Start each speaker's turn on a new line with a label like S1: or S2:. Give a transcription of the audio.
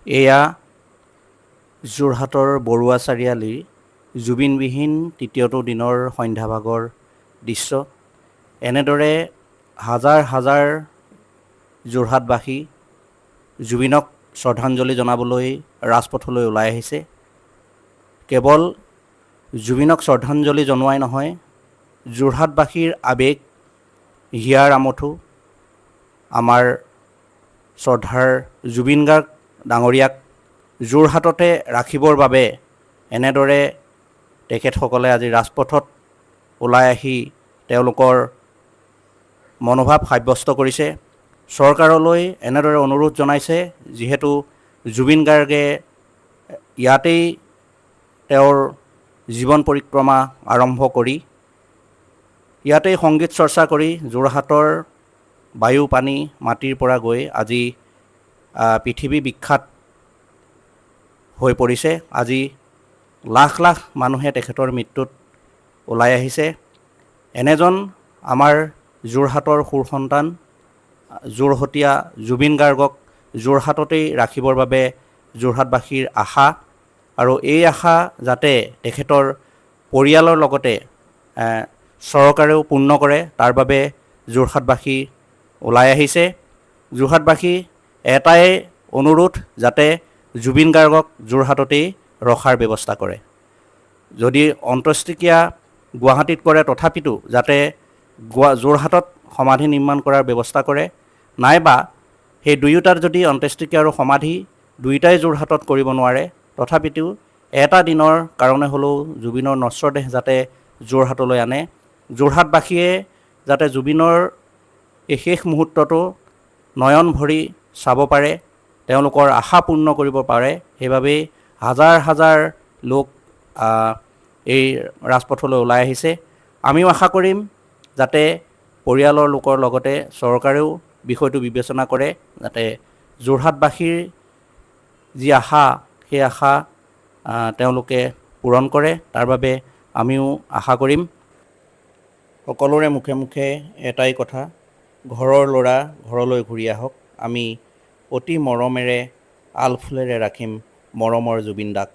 S1: এয়া যোৰহাটৰ বৰুৱা চাৰিআলিৰ জুবিনবিহীন তৃতীয়টো দিনৰ সন্ধ্যাভাগৰ দৃশ্য। এনেদৰে হাজাৰ হাজাৰ যোৰহাটবাসী জুবিনক শ্ৰদ্ধাঞ্জলি জনাবলৈ ৰাজপথলৈ ওলাই আহিছে। কেৱল জুবিনক শ্ৰদ্ধাঞ্জলি জনোৱাই নহয়, যোৰহাটবাসীৰ আৱেগ হিয়াৰ আমঠু আমাৰ শ্ৰদ্ধাৰ জুবিন গাৰ্গ ডাঙৰীয়াক যোৰহাটতে ৰাখিবৰ বাবে এনেদৰে তেখেতসকলে আজি ৰাজপথত ওলাই আহি তেওঁলোকৰ মনোভাৱ সাব্যস্ত কৰিছে। চৰকাৰলৈ এনেদৰে অনুৰোধ জনাইছে, যিহেতু জুবিন গাৰ্গে ইয়াতেই তেওঁৰ জীৱন পৰিক্ৰমা আৰম্ভ কৰি ইয়াতেই সংগীত চৰ্চা কৰি যোৰহাটৰ বায়ু পানী মাটিৰ পৰা গৈ আজি পৃথিৱী বিখ্যাত হৈ পৰিছে। আজি লাখ লাখ মানুহে তেখেতৰ মৃত্যুত ওলাই আহিছে। এনেজন আমাৰ যোৰহাটৰ সুৰ সন্তান যোৰহটীয়া জুবিন গাৰ্গক যোৰহাটতেই ৰাখিবৰ বাবে যোৰহাটবাসীৰ আশা, আৰু এই আশা যাতে তেখেতৰ পৰিয়ালৰ লগতে চৰকাৰেও পূৰ্ণ কৰে, তাৰ বাবে যোৰহাটবাসী ওলাই আহিছে। যোৰহাটবাসী এটাই অনুৰোধ, যাতে জুবিন গাৰ্গক যোৰহাটতেই ৰখাৰ ব্যৱস্থা কৰে। যদি অন্ত্যেষ্টিক্ৰিয়া গুৱাহাটীত কৰে, তথাপিতো যাতে যোৰহাটত সমাধি নিৰ্মাণ কৰাৰ ব্যৱস্থা কৰে, নাইবা সেই দুয়োটাৰ যদি অন্ত্যেষ্টিক্ৰিয়া আৰু সমাধি দুয়োটাই যোৰহাটত কৰিব নোৱাৰে, তথাপিতো এটা দিনৰ কাৰণে হ'লেও জুবিনৰ নশ্বৰ দেহ যাতে যোৰহাটলৈ আনে। যোৰহাটবাসীয়ে যাতে জুবিনৰ এই শেষ মুহূৰ্তটো নয়ন ভৰি চাব পাৰে, তেওঁলোকৰ আশা পূৰ্ণ কৰিব পাৰে, সেইবাবেই হাজাৰ হাজাৰ লোক এই ৰাজপথলৈ ওলাই আহিছে। আমিও আশা কৰিম যাতে পৰিয়ালৰ লোকৰ লগতে চৰকাৰেও বিষয়টো বিবেচনা কৰে, যাতে যোৰহাটবাসীৰ যি আশা, সেই আশা তেওঁলোকে পূৰণ কৰে, তাৰ বাবে আমিও আশা কৰিম। সকলোৰে মুখে মুখে এটাই কথা, ঘৰৰ ল'ৰা ঘৰলৈ ঘূৰি আহক। আমি অতি মৰমেৰে আলফুলেৰে ৰাখিম মৰমৰ জুবিন দাক।